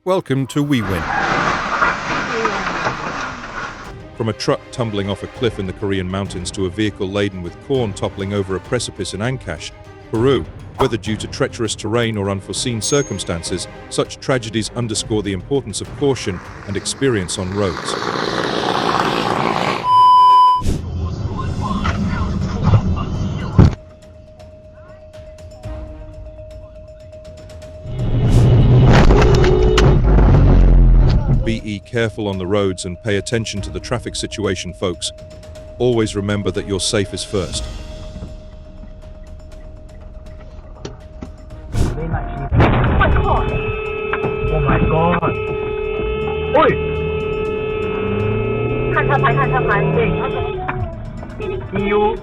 Welcome to WEWIN. From a truck tumbling off a cliff in the Korean mountains to a vehicle laden with corn toppling over a precipice in Áncash, Peru, whether due to treacherous terrain or unforeseen circumstances, such tragedies underscore the importance of caution and experience on roads. Be careful on the roads and pay attention to the traffic situation, folks. Always remember that your safe is first. Oh my god! Oi! 看车牌，看车牌。EU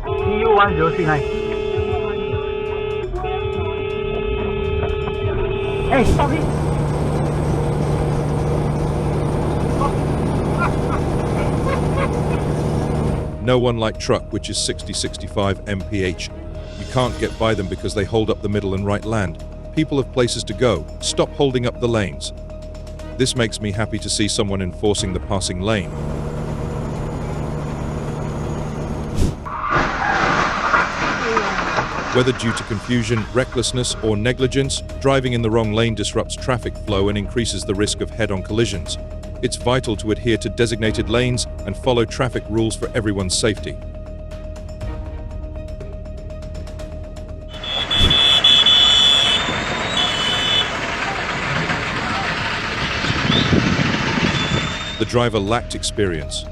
1069。哎，放屁！ No one like truck, which is 60-65 mph. You can't get by them because they hold up the middle and right land. People have places to go. Stop holding up the lanes. This makes me happy to see someone enforcing the passing lane. Whether due to confusion, recklessness, or negligence, driving in the wrong lane disrupts traffic flow and increases the risk of head-on collisions. It's vital to adhere to designated lanes and follow traffic rules for everyone's safety. The driver lacked experience.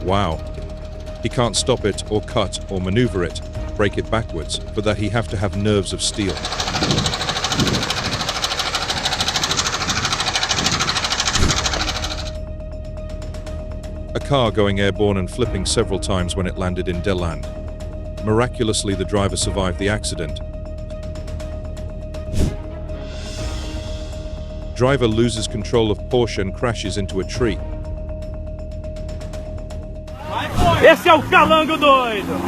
Wow. He can't stop it or cut or maneuver it, break it backwards. For that, he have to have nerves of steel. A car going airborne and flipping several times when it landed in DeLand. Miraculously, the driver survived the accident. Driver loses control of Porsche and crashes into a tree. Esse é o calango doido!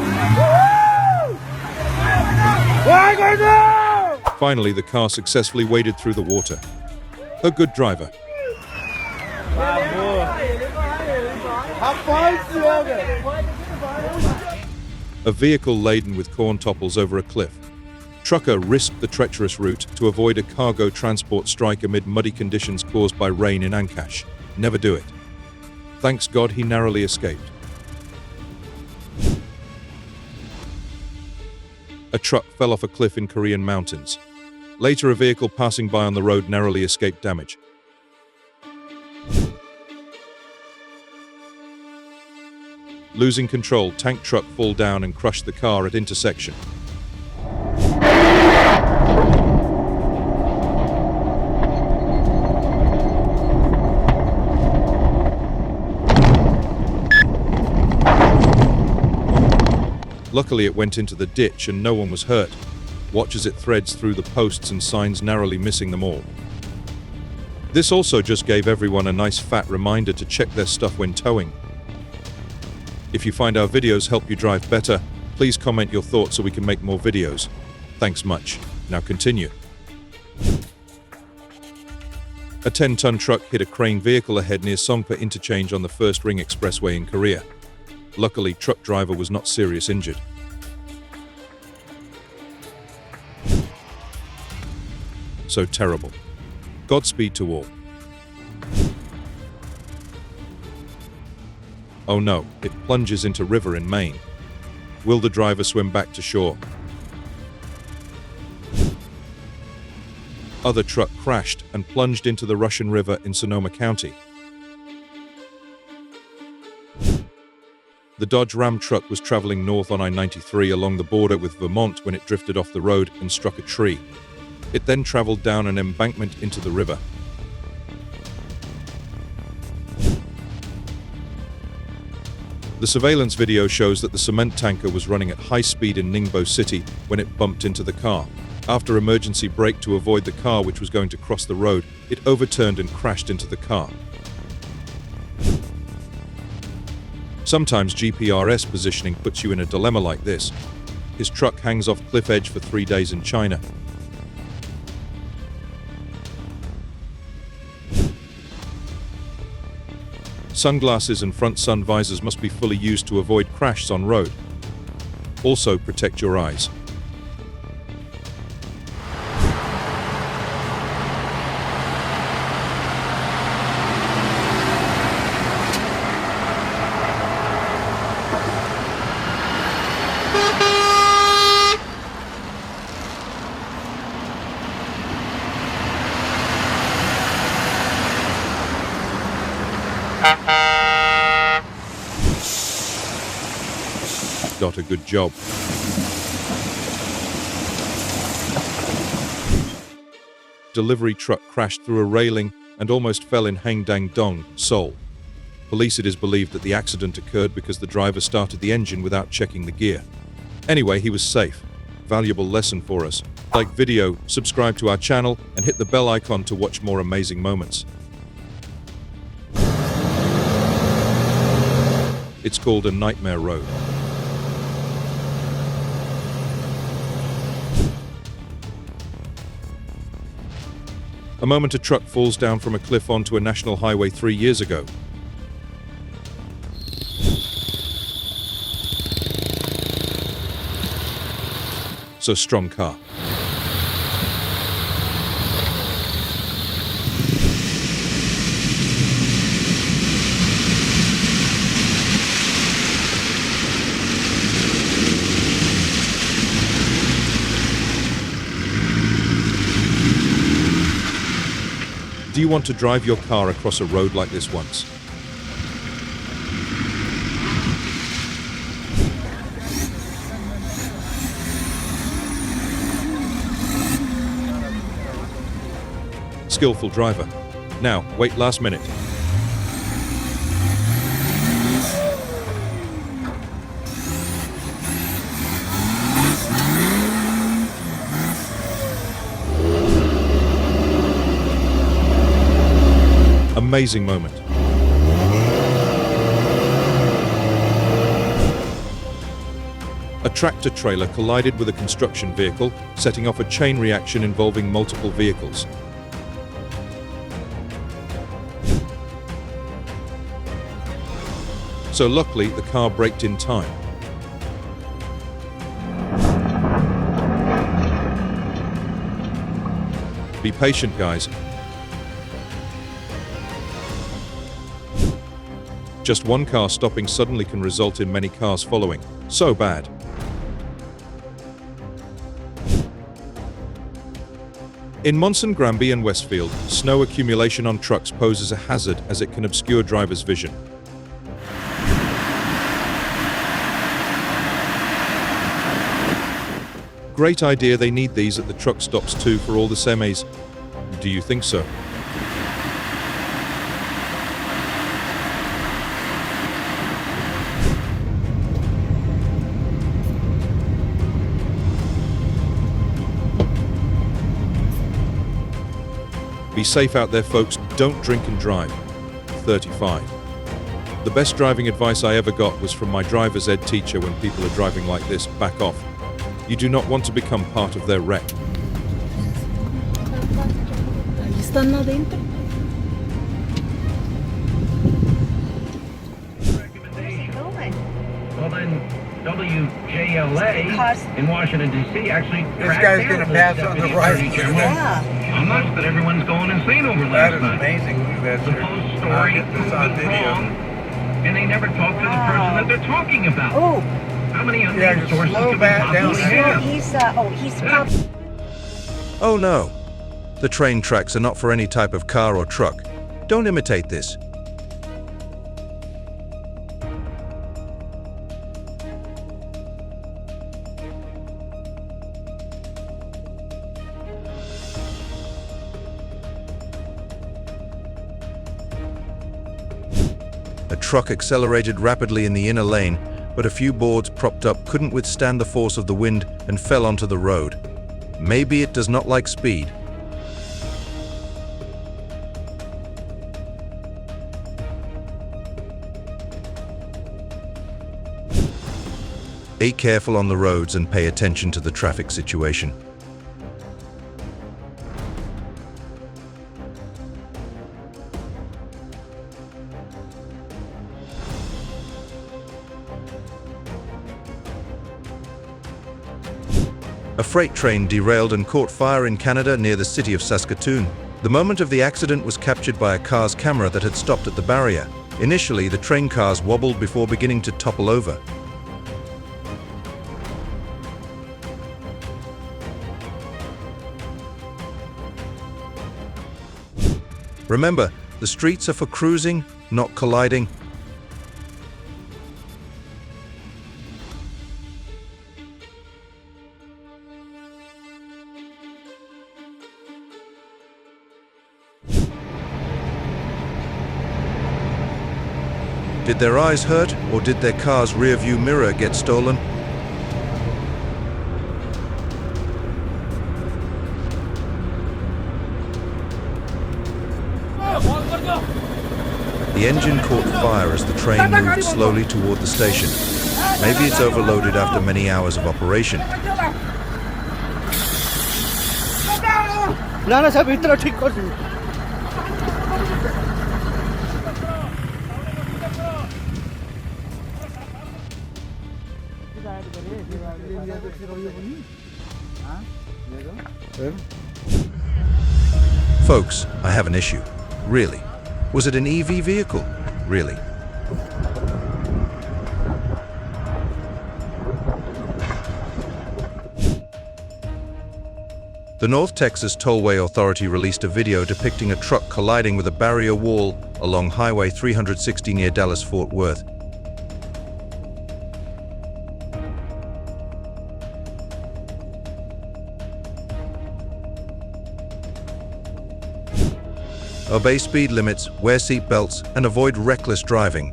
Vai, gordão! Finally, the car successfully waded through the water. A good driver. A vehicle laden with corn topples over a cliff. Trucker risked the treacherous route to avoid a cargo transport strike amid muddy conditions caused by rain in Áncash. Never do it. Thanks God he narrowly escaped. A truck fell off a cliff in Korean mountains. Later, a vehicle passing by on the road narrowly escaped damage. Losing control, tank truck fall down and crush the car at intersection. Luckily, it went into the ditch and no one was hurt. Watch as it threads through the posts and signs, narrowly missing them all. This also just gave everyone a nice fat reminder to check their stuff when towing. If you find our videos help you drive better, please comment your thoughts so we can make more videos. Thanks much. Now continue. A 10-ton truck hit a crane vehicle ahead near Songpa interchange on the First Ring Expressway in Korea. Luckily, truck driver was not seriously injured. So terrible. Godspeed to all. Oh no, it plunges into river in Maine. Will the driver swim back to shore? Other truck crashed and plunged into the Russian River in Sonoma County. The Dodge Ram truck was traveling north on I-93 along the border with Vermont when it drifted off the road and struck a tree. It then traveled down an embankment into the river. The surveillance video shows that the cement tanker was running at high speed in Ningbo City when it bumped into the car. After emergency brake to avoid the car which was going to cross the road, it overturned and crashed into the car. Sometimes GPRS positioning puts you in a dilemma like this. His truck hangs off cliff edge for 3 days in China. Sunglasses and front sun visors must be fully used to avoid crashes on road. Also, protect your eyes. Got a good job. Delivery truck crashed through a railing and almost fell in Hang Dang Dong, Seoul. Police, it is believed that the accident occurred because the driver started the engine without checking the gear. Anyway, he was safe. Valuable lesson for us. Like video, subscribe to our channel, and hit the bell icon to watch more amazing moments. It's called a nightmare road. A moment a truck falls down from a cliff onto a national highway 3 years ago. So strong car. Do you want to drive your car across a road like this once? Skillful driver. Now, wait last minute. Amazing moment. A tractor trailer collided with a construction vehicle, setting off a chain reaction involving multiple vehicles. So luckily, the car braked in time. Be patient, guys. Just one car stopping suddenly can result in many cars following. So bad. In Monson, Granby and Westfield, snow accumulation on trucks poses a hazard as it can obscure drivers' vision. Great idea, they need these at the truck stops too for all the semis. Do you think so? Be safe out there, folks. Don't drink and drive. 35. The best driving advice I ever got was from my driver's ed teacher when people are driving like this: back off. You do not want to become part of their wreck. ¿Están adentro? Well, then WJLA in Washington, D.C. actually This guy's going to pass on the right. How much that everyone's going insane over That last is night. amazing. Look at that, The sir. post story I'll get this on was video. wrong, and they never talk to the person that they're talking about. Oh, How many Yeah, unnamed just sources slow could back we down possibly there. have? he's probably... Oh no. The train tracks are not for any type of car or truck. Don't imitate this. A truck accelerated rapidly in the inner lane, but a few boards propped up couldn't withstand the force of the wind and fell onto the road. Maybe it does not like speed. Be careful on the roads and pay attention to the traffic situation. A freight train derailed and caught fire in Canada near the city of Saskatoon. The moment of the accident was captured by a car's camera that had stopped at the barrier. Initially, the train cars wobbled before beginning to topple over. Remember, the streets are for cruising, not colliding. Did their eyes hurt, or did their car's rear-view mirror get stolen? The engine caught fire as the train moved slowly toward the station. Maybe it's overloaded after many hours of operation. Folks, I have an issue. Really? Was it an EV vehicle? Really? The North Texas Tollway Authority released a video depicting a truck colliding with a barrier wall along Highway 360 near Dallas-Fort Worth. Obey speed limits, wear seat belts, and avoid reckless driving.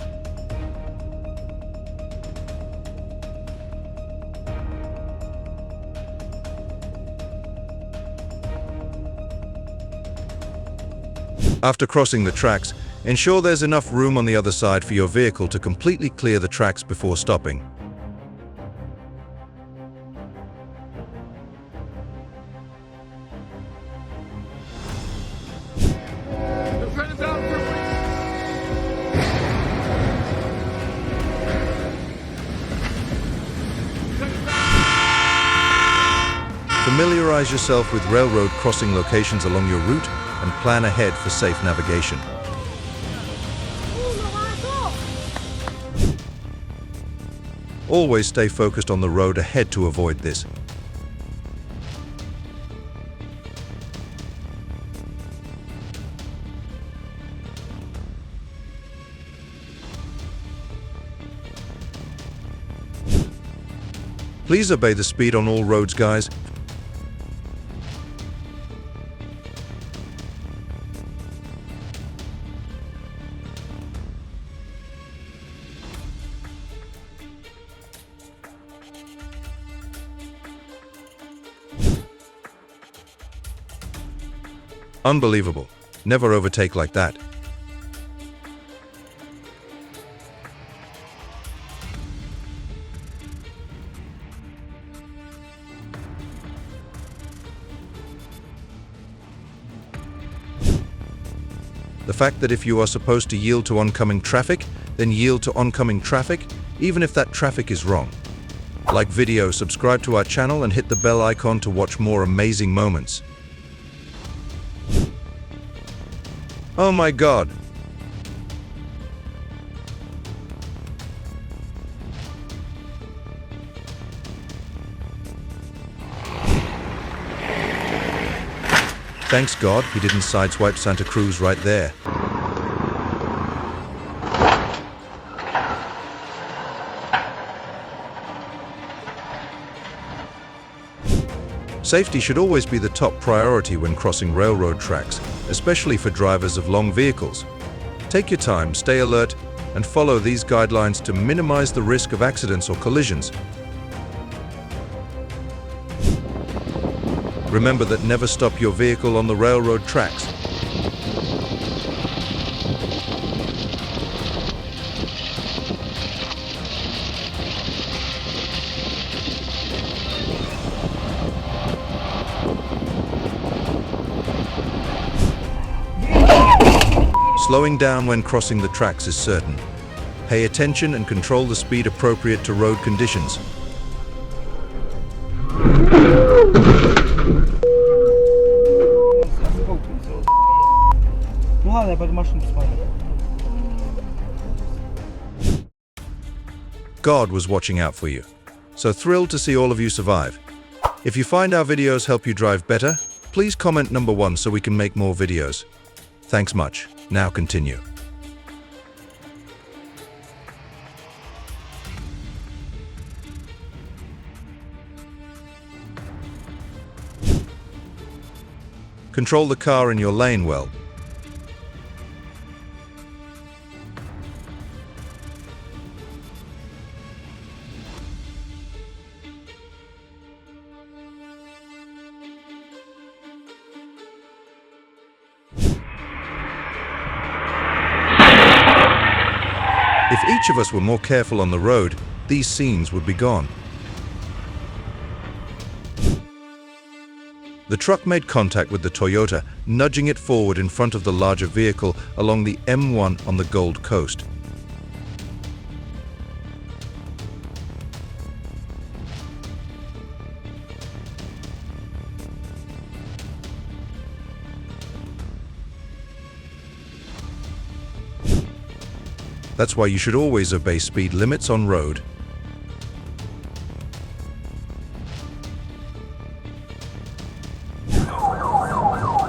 After crossing the tracks, ensure there's enough room on the other side for your vehicle to completely clear the tracks before stopping. Familiarize yourself with railroad crossing locations along your route and plan ahead for safe navigation. Always stay focused on the road ahead to avoid this. Please obey the speed on all roads, guys. Unbelievable. Never overtake like that. The fact that if you are supposed to yield to oncoming traffic, then yield to oncoming traffic, even if that traffic is wrong. Like video, subscribe to our channel and hit the bell icon to watch more amazing moments. Oh my God! Thanks God he didn't sideswipe Santa Cruz right there. Safety should always be the top priority when crossing railroad tracks, especially for drivers of long vehicles. Take your time, stay alert, and follow these guidelines to minimize the risk of accidents or collisions. Remember that never stop your vehicle on the railroad tracks. Slowing down when crossing the tracks is certain. Pay attention and control the speed appropriate to road conditions. Ну ладно, я пойду машину посмотрю. God was watching out for you. So thrilled to see all of you survive. If you find our videos help you drive better, please comment number 1 so we can make more videos. Thanks much. Now continue. Control the car in your lane well. If each of us were more careful on the road, these scenes would be gone. The truck made contact with the Toyota, nudging it forward in front of the larger vehicle along the M1 on the Gold Coast. That's why you should always obey speed limits on road.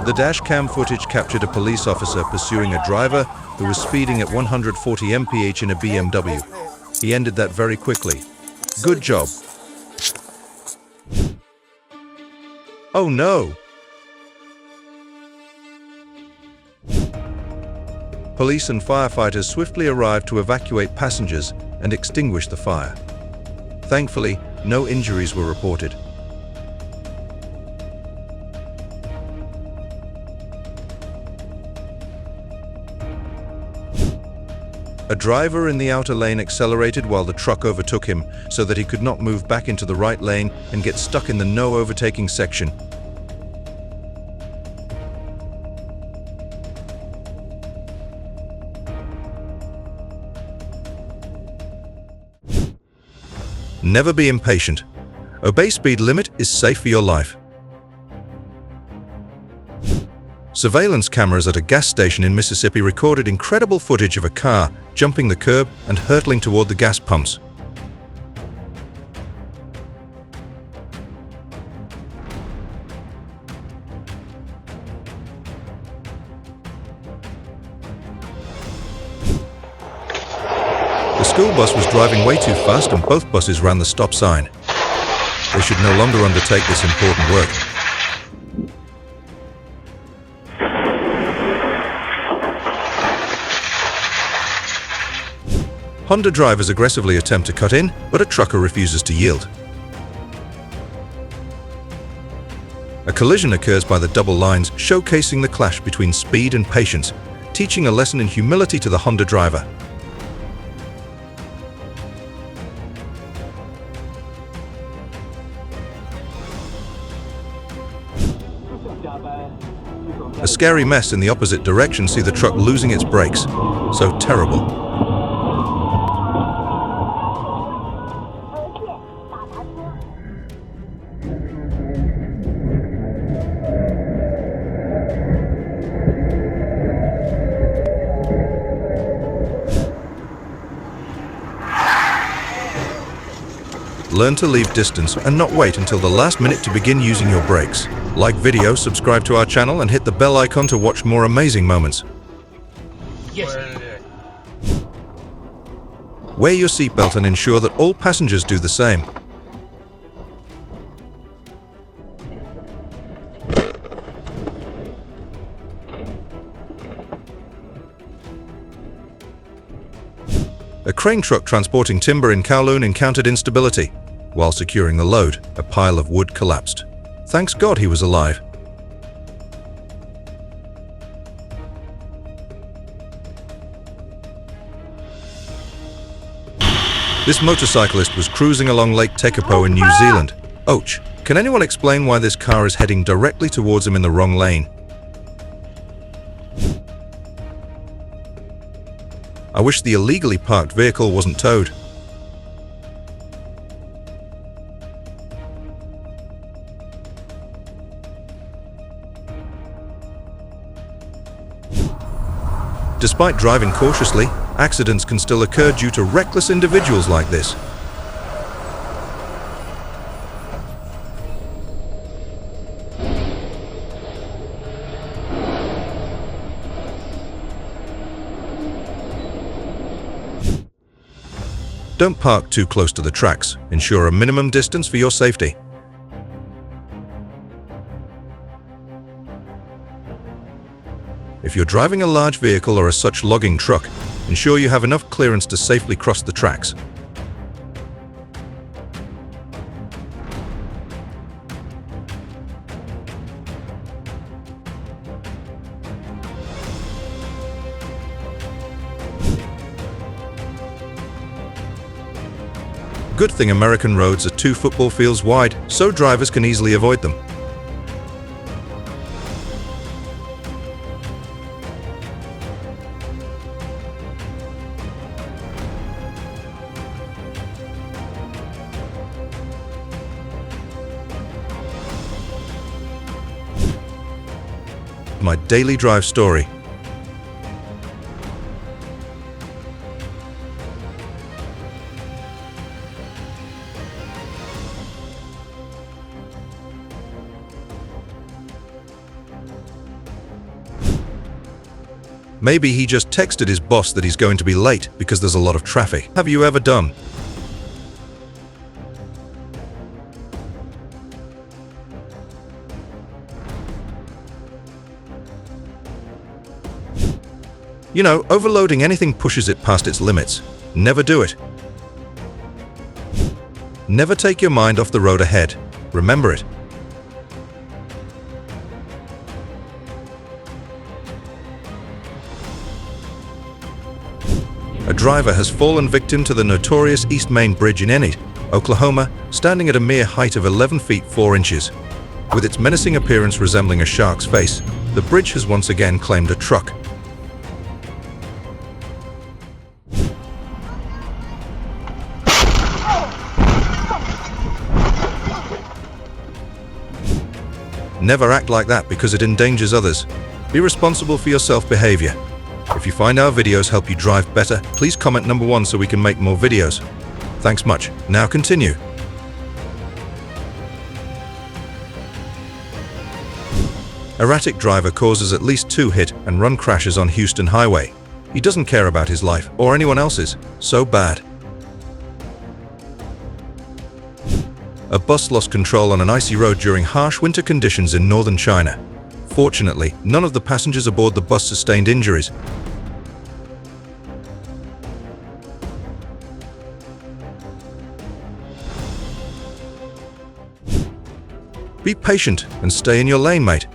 The dash cam footage captured a police officer pursuing a driver who was speeding at 140 mph in a BMW. He ended that very quickly. Good job. Oh no! Police and firefighters swiftly arrived to evacuate passengers and extinguish the fire. Thankfully, no injuries were reported. A driver in the outer lane accelerated while the truck overtook him so that he could not move back into the right lane and get stuck in the no overtaking section. Never be impatient. Obey speed limit is safe for your life. Surveillance cameras at a gas station in Mississippi recorded incredible footage of a car jumping the curb and hurtling toward the gas pumps. The school bus was driving way too fast and both buses ran the stop sign. They should no longer undertake this important work. Honda drivers aggressively attempt to cut in, but a trucker refuses to yield. A collision occurs by the double lines, showcasing the clash between speed and patience, teaching a lesson in humility to the Honda driver. A scary mess in the opposite direction see the truck losing its brakes. So terrible. Learn to leave distance and not wait until the last minute to begin using your brakes. Like video, subscribe to our channel and hit the bell icon to watch more amazing moments. Yes. Wear your seatbelt and ensure that all passengers do the same. A crane truck transporting timber in Kowloon encountered instability. While securing the load, a pile of wood collapsed. Thanks God he was alive. This motorcyclist was cruising along Lake Tekapo in New Zealand. Ouch! Can anyone explain why this car is heading directly towards him in the wrong lane? I wish the illegally parked vehicle wasn't towed. Despite driving cautiously, accidents can still occur due to reckless individuals like this. Don't park too close to the tracks. Ensure a minimum distance for your safety. If you're driving a large vehicle or a such logging truck, ensure you have enough clearance to safely cross the tracks. Good thing American roads are 2 football fields wide, so drivers can easily avoid them. My daily drive story. Maybe he just texted his boss that he's going to be late because there's a lot of traffic. Have you ever done? You know, overloading anything pushes it past its limits. Never do it. Never take your mind off the road ahead. Remember it. A driver has fallen victim to the notorious East Main Bridge in Enid, Oklahoma, standing at a mere height of 11 feet 4 inches. With its menacing appearance resembling a shark's face, the bridge has once again claimed a truck. Never act like that because it endangers others. Be responsible for your self-behavior. If you find our videos help you drive better, please comment number 1 so we can make more videos. Thanks much. Now continue. Erratic driver causes at least 2 hit and run crashes on Houston Highway. He doesn't care about his life or anyone else's. So bad. A bus lost control on an icy road during harsh winter conditions in northern China. Fortunately, none of the passengers aboard the bus sustained injuries. Be patient and stay in your lane, mate.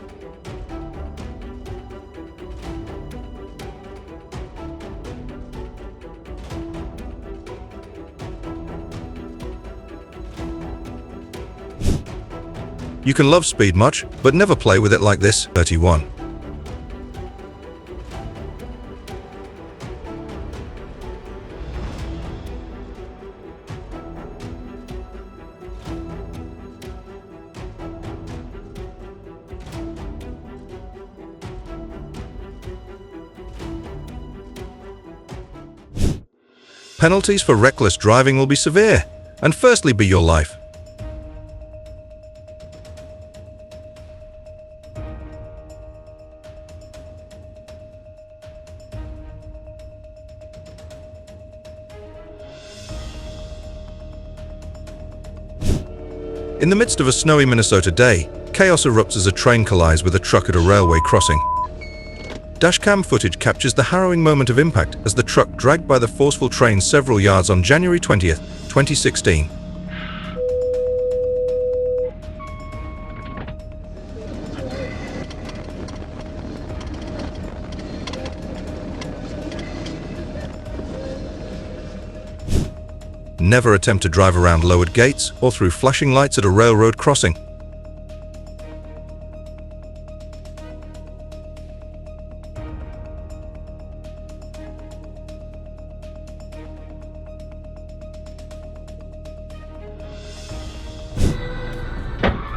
You can love speed much, but never play with it like this. 31. Penalties for reckless driving will be severe, and firstly be your life. In the midst of a snowy Minnesota day, chaos erupts as a train collides with a truck at a railway crossing. Dashcam footage captures the harrowing moment of impact as the truck dragged by the forceful train several yards on January 20th, 2016. Never attempt to drive around lowered gates or through flashing lights at a railroad crossing.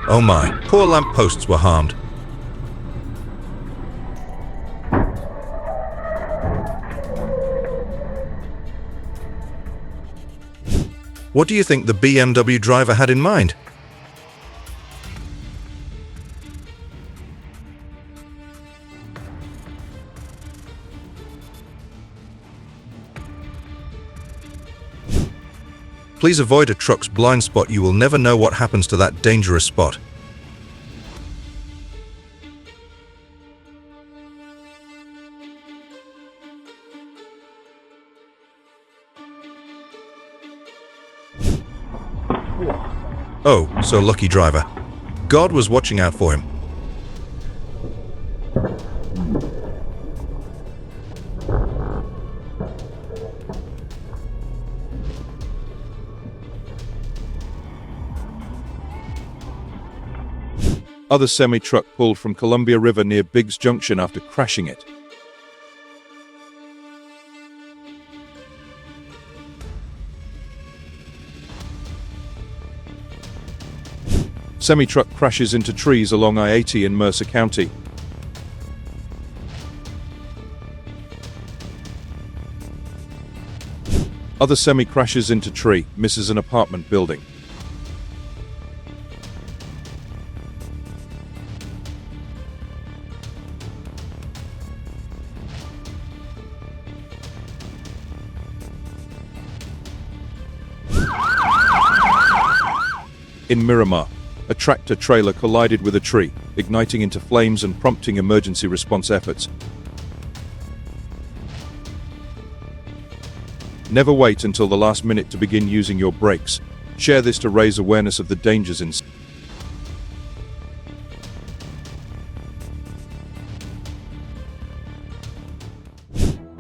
Oh my, poor lampposts were harmed. What do you think the BMW driver had in mind? Please avoid a truck's blind spot. You will never know what happens to that dangerous spot. Oh, so lucky driver. God was watching out for him. Other semi-truck pulled from Columbia River near Biggs Junction after crashing it. Semi-truck crashes into trees along I-80 in Mercer County. Other semi crashes into tree, misses an apartment building. In Miramar, a tractor-trailer collided with a tree, igniting into flames and prompting emergency response efforts. Never wait until the last minute to begin using your brakes. Share this to raise awareness of the dangers in.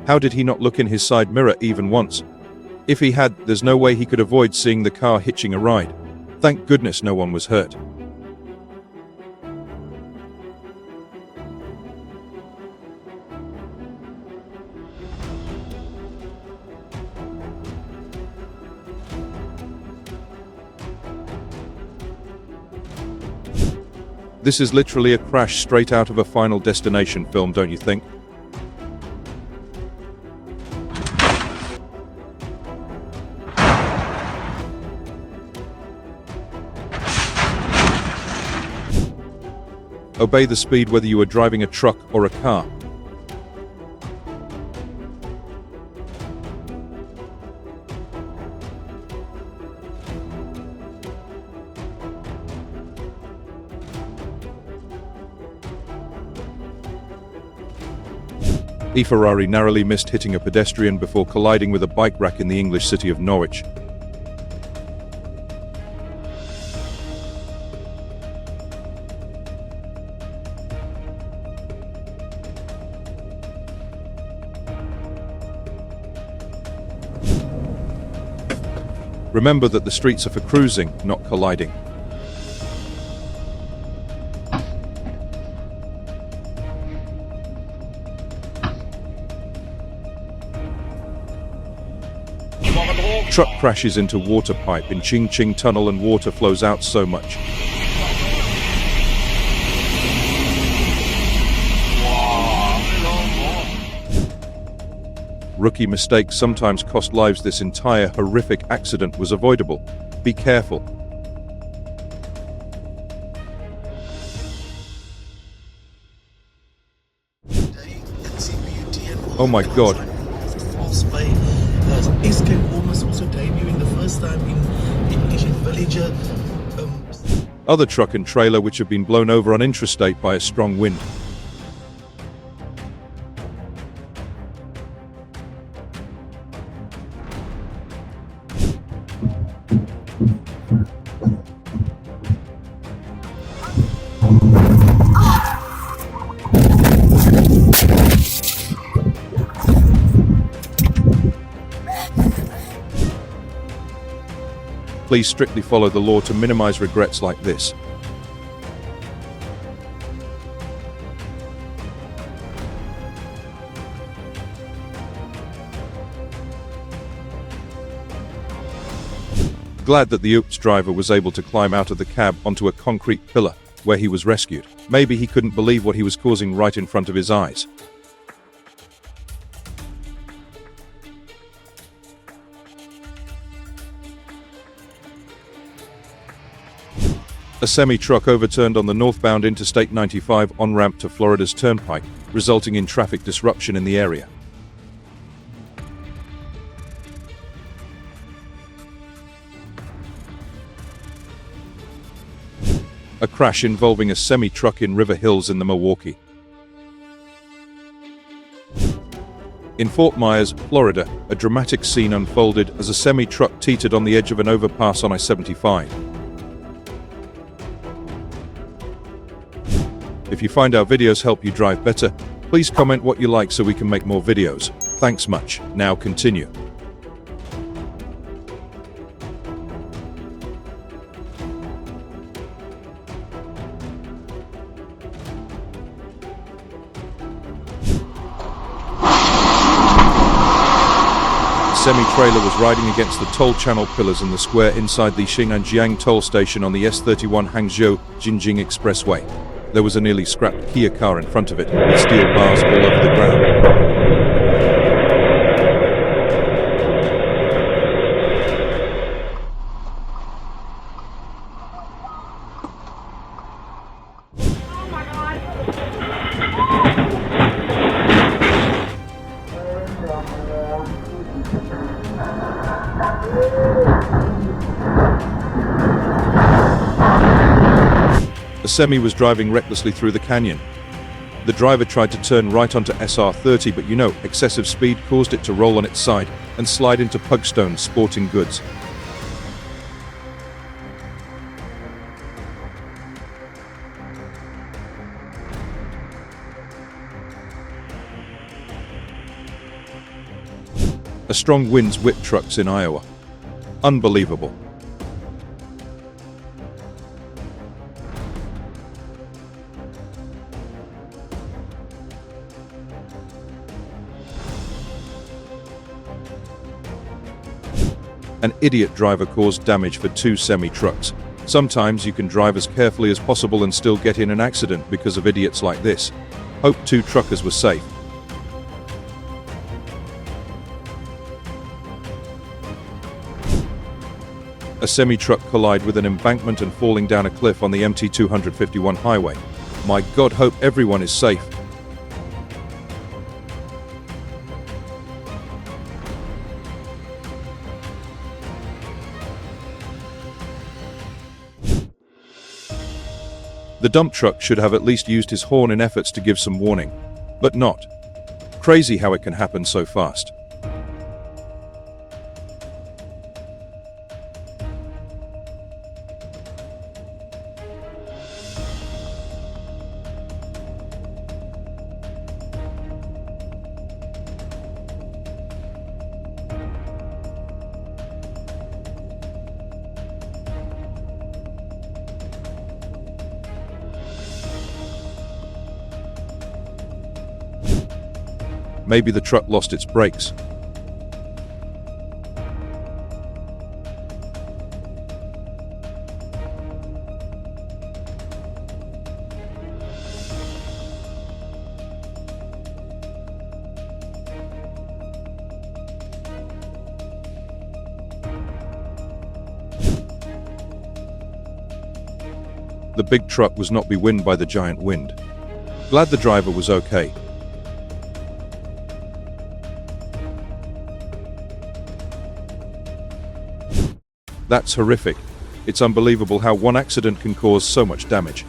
How did he not look in his side mirror even once? If he had, there's no way he could avoid seeing the car hitching a ride. Thank goodness no one was hurt. This is literally a crash straight out of a Final Destination film, don't you think? Obey the speed whether you are driving a truck or a car. A Ferrari narrowly missed hitting a pedestrian before colliding with a bike rack in the English city of Norwich. Remember that the streets are for cruising, not colliding. Truck crashes into water pipe in Ching Ching Tunnel and water flows out so much. Rookie mistakes sometimes cost lives. This entire horrific accident was avoidable. Be careful. Oh my God. Other truck and trailer which have been blown over on intrastate by a strong wind. Please strictly follow the law to minimize regrets like this. Glad that the Oops driver was able to climb out of the cab onto a concrete pillar, where he was rescued. Maybe he couldn't believe what he was causing right in front of his eyes. A semi-truck overturned on the northbound Interstate 95 on-ramp to Florida's Turnpike, resulting in traffic disruption in the area. A crash involving a semi-truck in River Hills in the Milwaukee. In Fort Myers, Florida, a dramatic scene unfolded as a semi-truck teetered on the edge of an overpass on I-75. If you find our videos help you drive better, please comment what you like so we can make more videos. Thanks much. Now continue. Semi-trailer was riding against the toll channel pillars in the square inside the Xinanjiang toll station on the S31 Hangzhou-Jinjing Expressway. There was a nearly scrapped Kia car in front of it, with steel bars all over the ground. The semi was driving recklessly through the canyon. The driver tried to turn right onto SR30, but excessive speed caused it to roll on its side and slide into Pugstone Sporting Goods. A strong winds whipped trucks in Iowa. Unbelievable. An idiot driver caused damage for 2 semi-trucks. Sometimes you can drive as carefully as possible and still get in an accident because of idiots like this. Hope 2 truckers were safe. A semi-truck collided with an embankment and falling down a cliff on the MT 251 highway. My God, hope everyone is safe. The dump truck should have at least used his horn in efforts to give some warning, but not. Crazy how it can happen so fast. Maybe the truck lost its brakes. The big truck was not bewind by the giant wind. Glad the driver was okay. That's horrific. It's unbelievable how one accident can cause so much damage.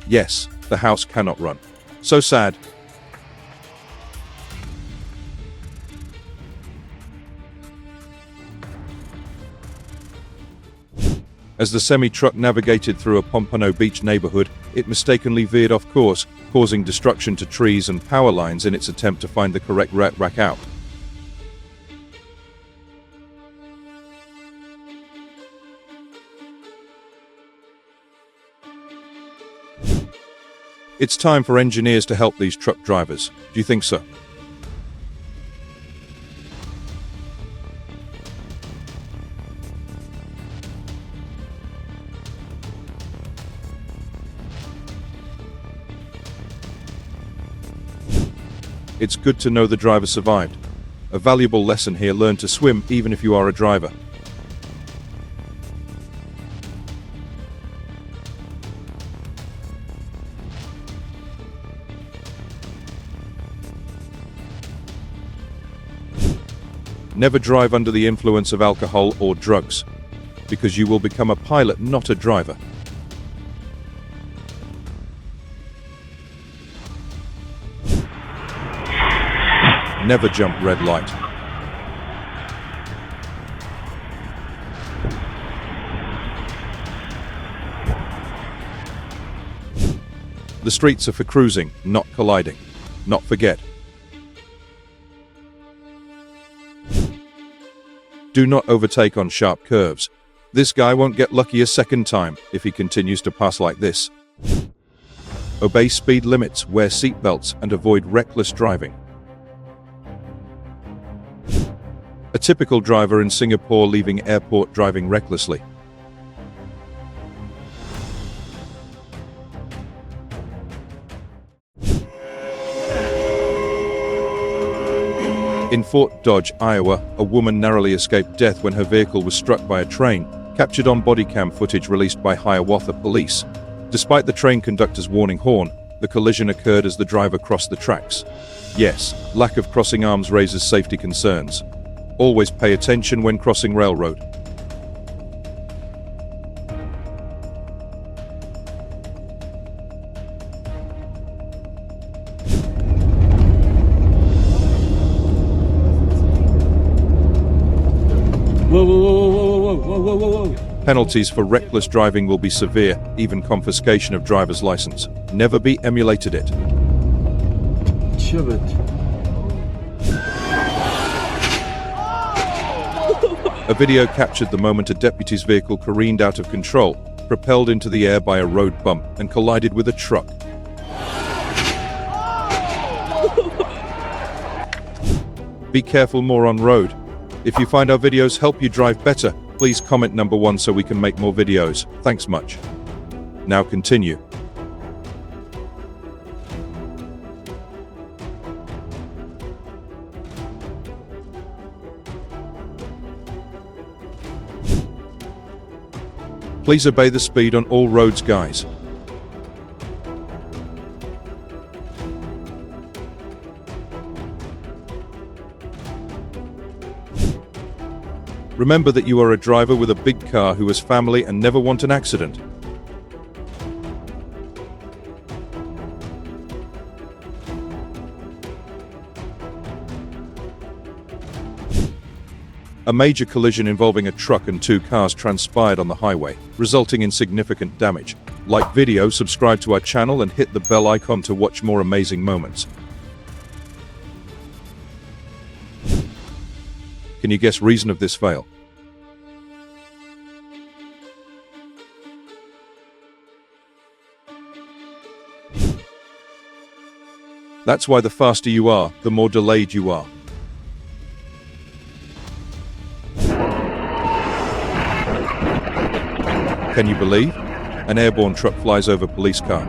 Yes, the house cannot run. So sad. As the semi-truck navigated through a Pompano Beach neighborhood, it mistakenly veered off course, causing destruction to trees and power lines in its attempt to find the correct rack out. It's time for engineers to help these truck drivers. Do you think so? It's good to know the driver survived. A valuable lesson here: learn to swim even if you are a driver. Never drive under the influence of alcohol or drugs, because you will become a pilot, not a driver. Never jump red light. The streets are for cruising, not colliding. Not forget. Do not overtake on sharp curves. This guy won't get lucky a second time if he continues to pass like this. Obey speed limits, wear seatbelts, and avoid reckless driving. A typical driver in Singapore leaving airport driving recklessly. In Fort Dodge, Iowa, a woman narrowly escaped death when her vehicle was struck by a train, captured on body cam footage released by Hiawatha police. Despite the train conductor's warning horn, the collision occurred as the driver crossed the tracks. Yes, lack of crossing arms raises safety concerns. Always pay attention when crossing railroad. Whoa. Penalties for reckless driving will be severe, even confiscation of driver's license. Never be emulated it. A video captured the moment a deputy's vehicle careened out of control, propelled into the air by a road bump, and collided with a truck. Be careful more on road. If you find our videos help you drive better, please comment number 1 so we can make more videos. Thanks much. Now continue. Please obey the speed on all roads, guys. Remember that you are a driver with a big car who has family and never want an accident. A major collision involving a truck and 2 cars transpired on the highway, resulting in significant damage. Like video, subscribe to our channel and hit the bell icon to watch more amazing moments. Can you guess reason of this fail? That's why the faster you are, the more delayed you are. Can you believe? An airborne truck flies over police car.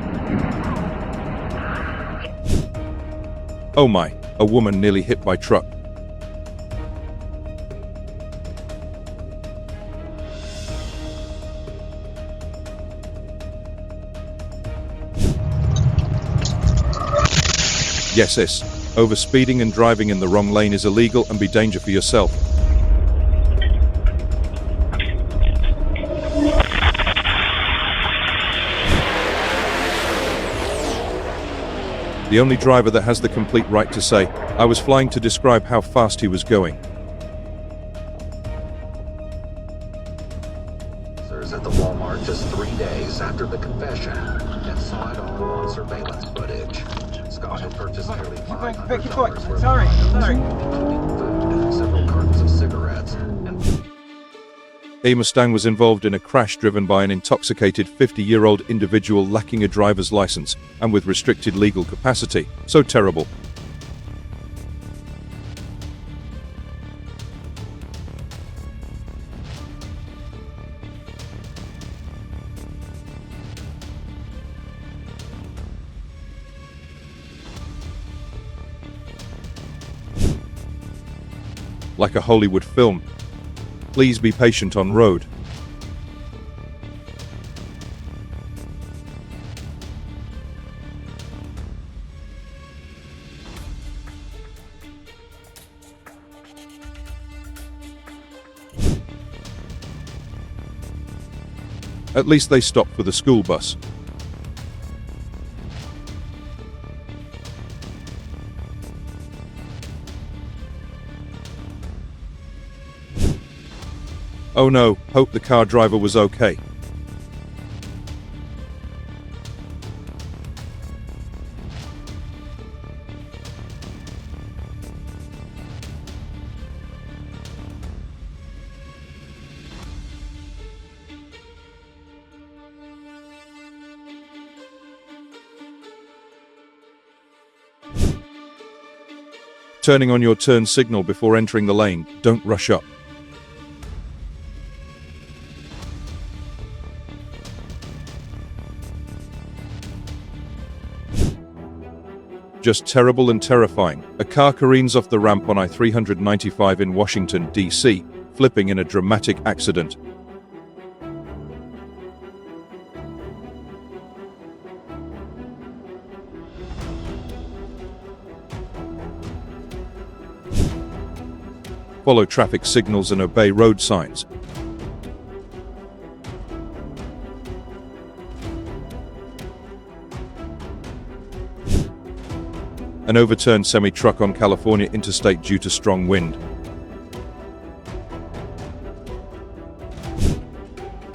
Oh my, a woman nearly hit by truck. Yes, overspeeding and driving in the wrong lane is illegal and be danger for yourself. The only driver that has the complete right to say, "I was flying," to describe how fast he was going. Officers at the Walmart just 3 days after the confession and saw it all on surveillance footage. Scott had purchased nearly $500 worth of items, including food, several cartons of cigarettes, and A Mustang was involved in a crash driven by an intoxicated 50-year-old individual lacking a driver's license and with restricted legal capacity. So terrible. like a Hollywood film. Please be patient on road. At least they stopped for the school bus. Oh no, hope the car driver was okay. Turning on your turn signal before entering the lane, don't rush up. Just terrible and terrifying. A car careens off the ramp on I-395 in Washington, D.C., flipping in a dramatic accident. Follow traffic signals and obey road signs. An overturned semi-truck on California interstate due to strong wind.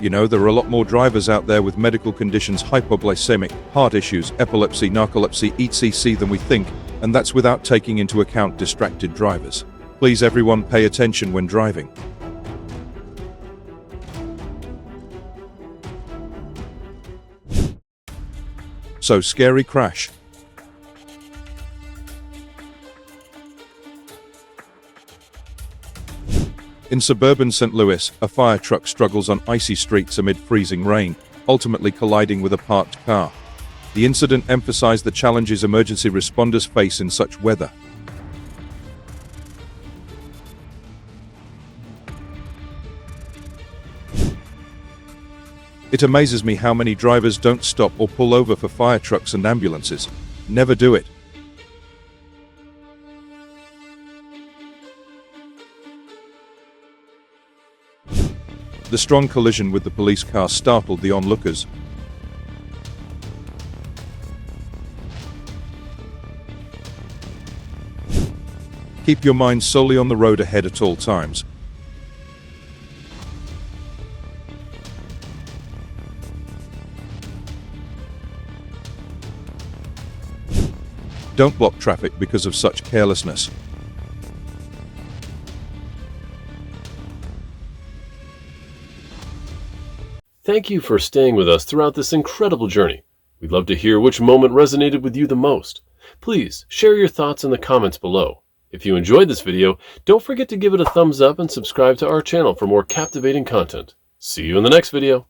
You know, there are a lot more drivers out there with medical conditions, hypoglycemic, heart issues, epilepsy, narcolepsy, etc. than we think, and that's without taking into account distracted drivers. Please everyone pay attention when driving. So scary crash. In suburban St. Louis, a fire truck struggles on icy streets amid freezing rain, ultimately colliding with a parked car. The incident emphasized the challenges emergency responders face in such weather. It amazes me how many drivers don't stop or pull over for fire trucks and ambulances. Never do it. The strong collision with the police car startled the onlookers. Keep your mind solely on the road ahead at all times. Don't block traffic because of such carelessness. Thank you for staying with us throughout this incredible journey. We'd love to hear which moment resonated with you the most. Please share your thoughts in the comments below. If you enjoyed this video, don't forget to give it a thumbs up and subscribe to our channel for more captivating content. See you in the next video.